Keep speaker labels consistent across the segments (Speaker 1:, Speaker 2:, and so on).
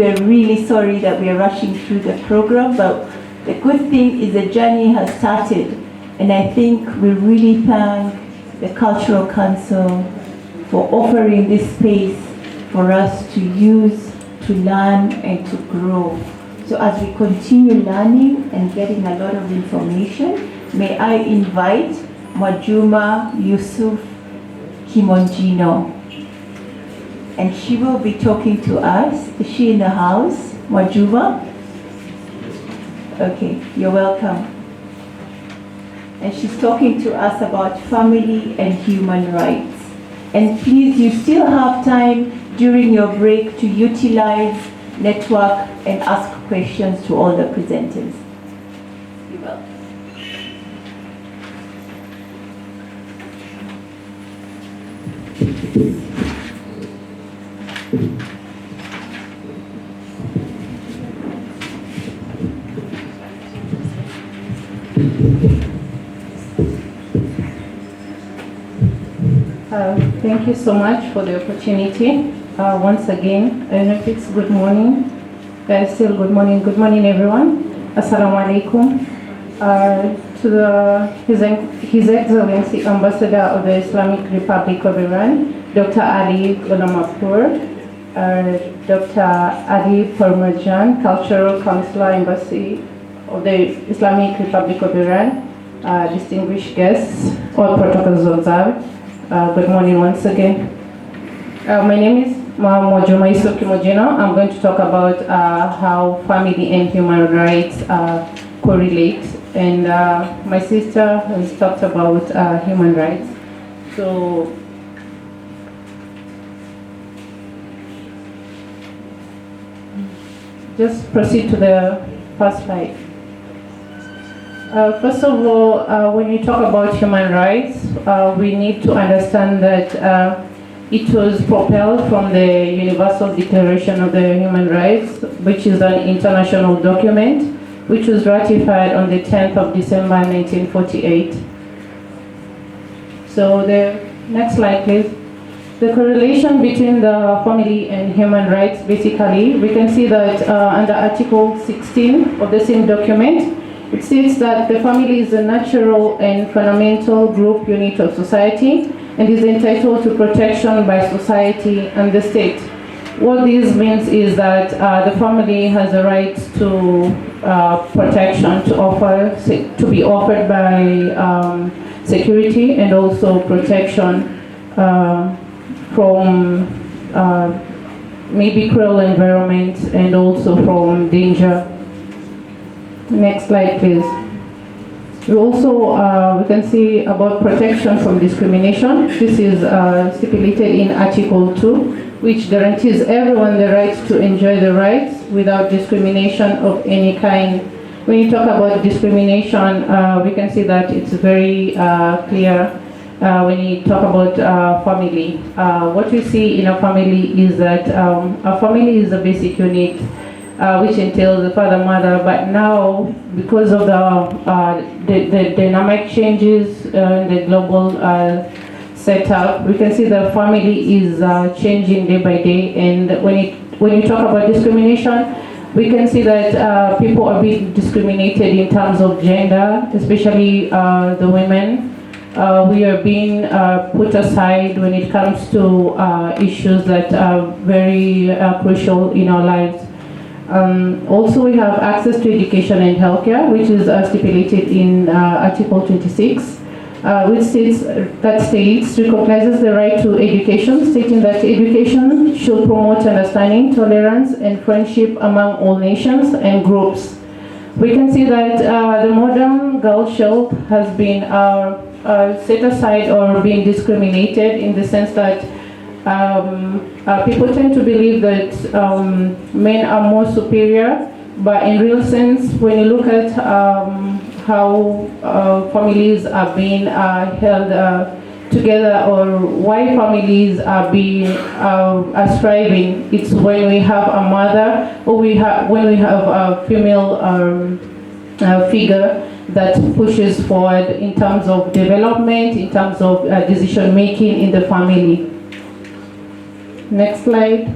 Speaker 1: we're really sorry that we're rushing through the program, but the good thing is the journey has started. And I think we really thank the Cultural Council for offering this space for us to use, to learn, and to grow. So as we continue learning and getting a lot of information, may I invite Mwajuma Yusuf Kimonjino. And she will be talking to us. Is she in the house, Mwajuma? Okay, you're welcome. And she's talking to us about family and human rights. And please, you still have time during your break to utilize, network, and ask questions to all the presenters. You're welcome.
Speaker 2: Thank you so much for the opportunity. Once again, I don't know if it's good morning. Still good morning. Good morning, everyone. Assalamu alaikum. His Excellency Ambassador of the Islamic Republic of Iran, Dr. Ali Ghulamapur, Dr. Ali Parmarjan, Cultural Counselor, Embassy of the Islamic Republic of Iran, distinguished guests, all protocols observed. Good morning once again. My name is Mwajuma Yusuf Kimonjino. I'm going to talk about how family and human rights correlate. And my sister has talked about human rights. So just proceed to the first slide. First of all, when you talk about human rights, we need to understand that it was propelled from the Universal Declaration of the Human Rights, which is an international document, which was ratified on the 10th of December 1948. So the next slide, please. The correlation between the family and human rights, basically, we can see that under Article 16 of the same document, it states that the family is a natural and fundamental group unit of society and is entitled to protection by society and the state. What this means is that the family has a right to protection to be offered by security and also protection from maybe cruel environment and also from danger. Next slide, please. We also we can see about protection from discrimination. This is stipulated in Article 2, which guarantees everyone the right to enjoy the rights without discrimination of any kind. When you talk about discrimination, we can see that it's very clear when you talk about family. What we see in a family is that a family is a basic unit which entails the father, mother, but now because of the dynamic changes in the global setup, we can see the family is changing day by day. And when you talk about discrimination, we can see that people are being discriminated in terms of gender, especially the women. We are being put aside when it comes to issues that are very crucial in our lives. Also, we have access to education and healthcare, which is stipulated in Article 26, which states recognizes the right to education, stating that education should promote understanding, tolerance, and friendship among all nations and groups. We can see that the modern girl child has been set aside or being discriminated in the sense that people tend to believe that men are more superior, but in real sense, when you look at how families are being held together or why families are being striving, it's when we have a mother or when we have a female figure that pushes forward in terms of development, in terms of decision making in the family. Next slide.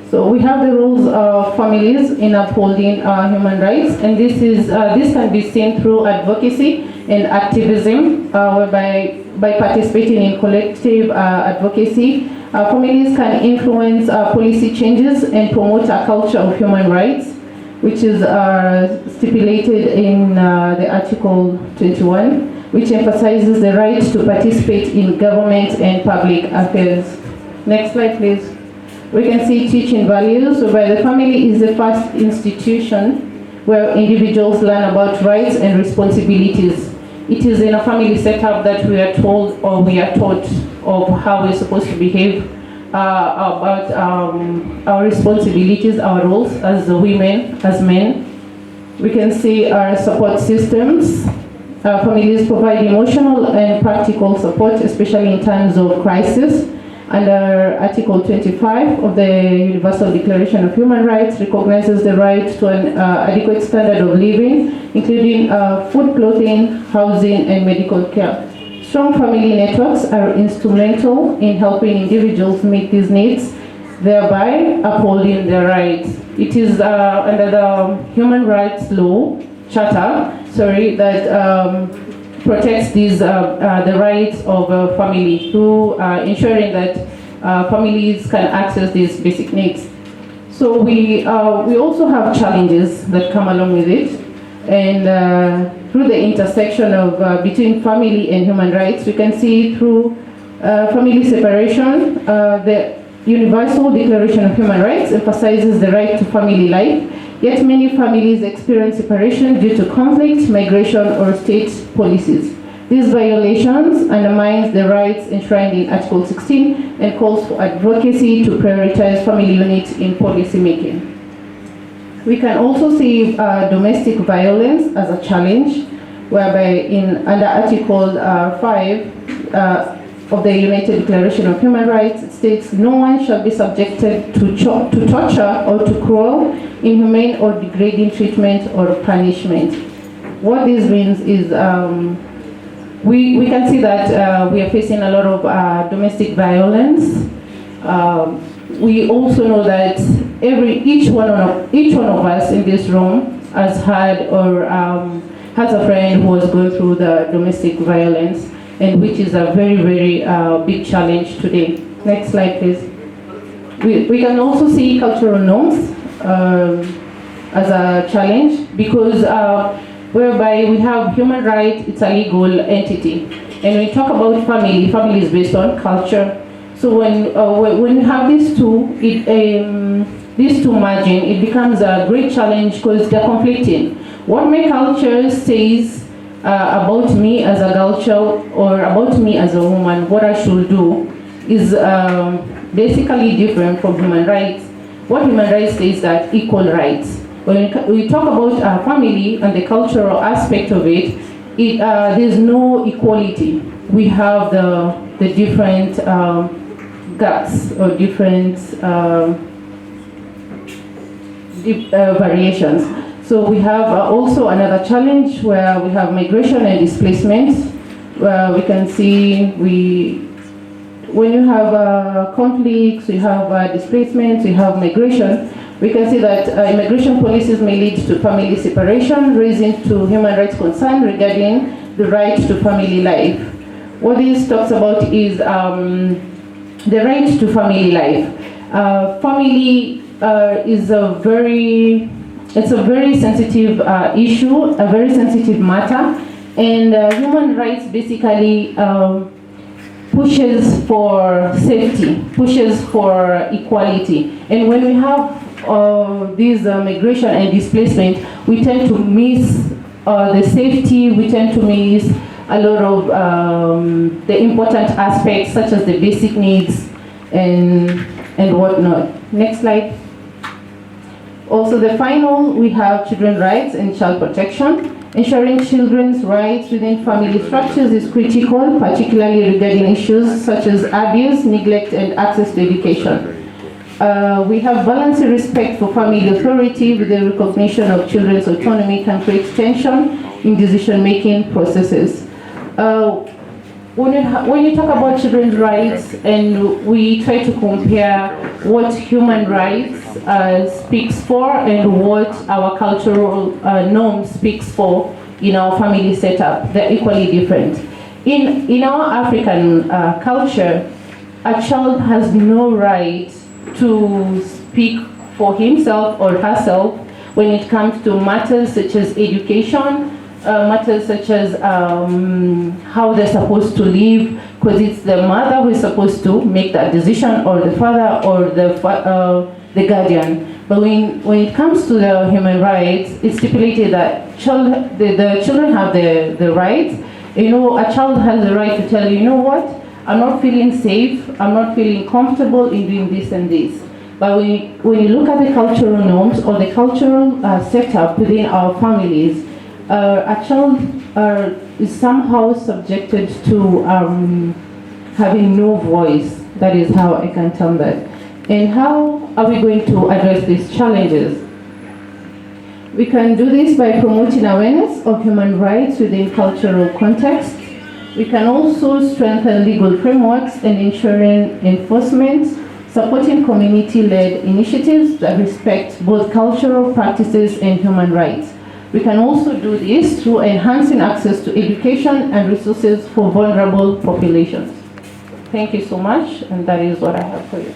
Speaker 2: So we have the roles of families in upholding human rights, and this can be seen through advocacy and activism, whereby by participating in collective advocacy, families can influence policy changes and promote a culture of human rights, which is stipulated in the Article 21, which emphasizes the right to participate in government and public affairs. Next slide, please. We can see teaching values, where the family is the first institution where individuals learn about rights and responsibilities. It is in a family setup that we are told, or we are taught, of how we're supposed to behave, about our responsibilities, our roles as women, as men. We can see our support systems. Families provide emotional and practical support, especially in times of crisis. Under Article 25 of the Universal Declaration of Human Rights recognizes the right to an adequate standard of living, including food, clothing, housing, and medical care. Strong family networks are instrumental in helping individuals meet these needs, thereby upholding their rights. It is under the Human Rights Law Charter, that protects the rights of a family through ensuring that families can access these basic needs. So we also have challenges that come along with it, and through the intersection of between family and human rights, we can see through family separation, the Universal Declaration of Human Rights emphasizes the right to family life. Yet many families experience separation due to conflict, migration, or state policies. These violations undermine the rights enshrined in Article 16 and calls for advocacy to prioritize family units in policy making. We can also see domestic violence as a challenge, whereby under Article 5 of the United Declaration of Human Rights, it states, "No one shall be subjected to torture or to cruel, inhumane, or degrading treatment or punishment." What this means is we can see that we are facing a lot of domestic violence. We also know that each one of us in this room has had or has a friend who has gone through the domestic violence, and which is a very, very big challenge today. Next slide, please. We can also see cultural norms as a challenge, because whereby we have human rights, it's a legal entity. And when we talk about family is based on culture. So when you have these two merging, it becomes a great challenge because they're conflicting. What my culture says about me as a girl child or about me as a woman, what I should do, is basically different from human rights. What human rights says that equal rights. When we talk about family and the cultural aspect of it, there's no equality. We have the different gaps or different variations. So we have also another challenge where we have migration and displacement, where we can see when you have conflicts, you have displacement, you have migration, we can see that immigration policies may lead to family separation, raising to human rights concern regarding the right to family life. What this talks about is the right to family life. Family is a very sensitive issue, a very sensitive matter, and human rights basically pushes for safety, pushes for equality. And when we have these migration and displacement, we tend to miss the safety, we tend to miss a lot of the important aspects such as the basic needs and whatnot. Next slide. Also the final, we have children's rights and child protection. Ensuring children's rights within family structures is critical, particularly regarding issues such as abuse, neglect, and access to education. We have balanced respect for family authority with the recognition of children's autonomy can create tension in decision-making processes. when you talk about children's rights and we try to compare what human rights speaks for and what our cultural norm speaks for in our family setup, they're equally different. In our African culture, a child has no right to speak for himself or herself when it comes to matters such as education, matters such as how they're supposed to live, because it's the mother who is supposed to make that decision, or the father, or the guardian. But when it comes to the human rights, it's stipulated that the children have the rights. You know, a child has the right to tell you, you know what, I'm not feeling safe, I'm not feeling comfortable in doing this and this. But when you look at the cultural norms or the cultural setup within our families, a child is somehow subjected to having no voice. That is how I can tell that. And how are we going to address these challenges? We can do this by promoting awareness of human rights within cultural context. We can also strengthen legal frameworks and ensuring enforcement, supporting community-led initiatives that respect both cultural practices and human rights. We can also do this through enhancing access to education and resources for vulnerable populations. Thank you so much, and that is what I have for you.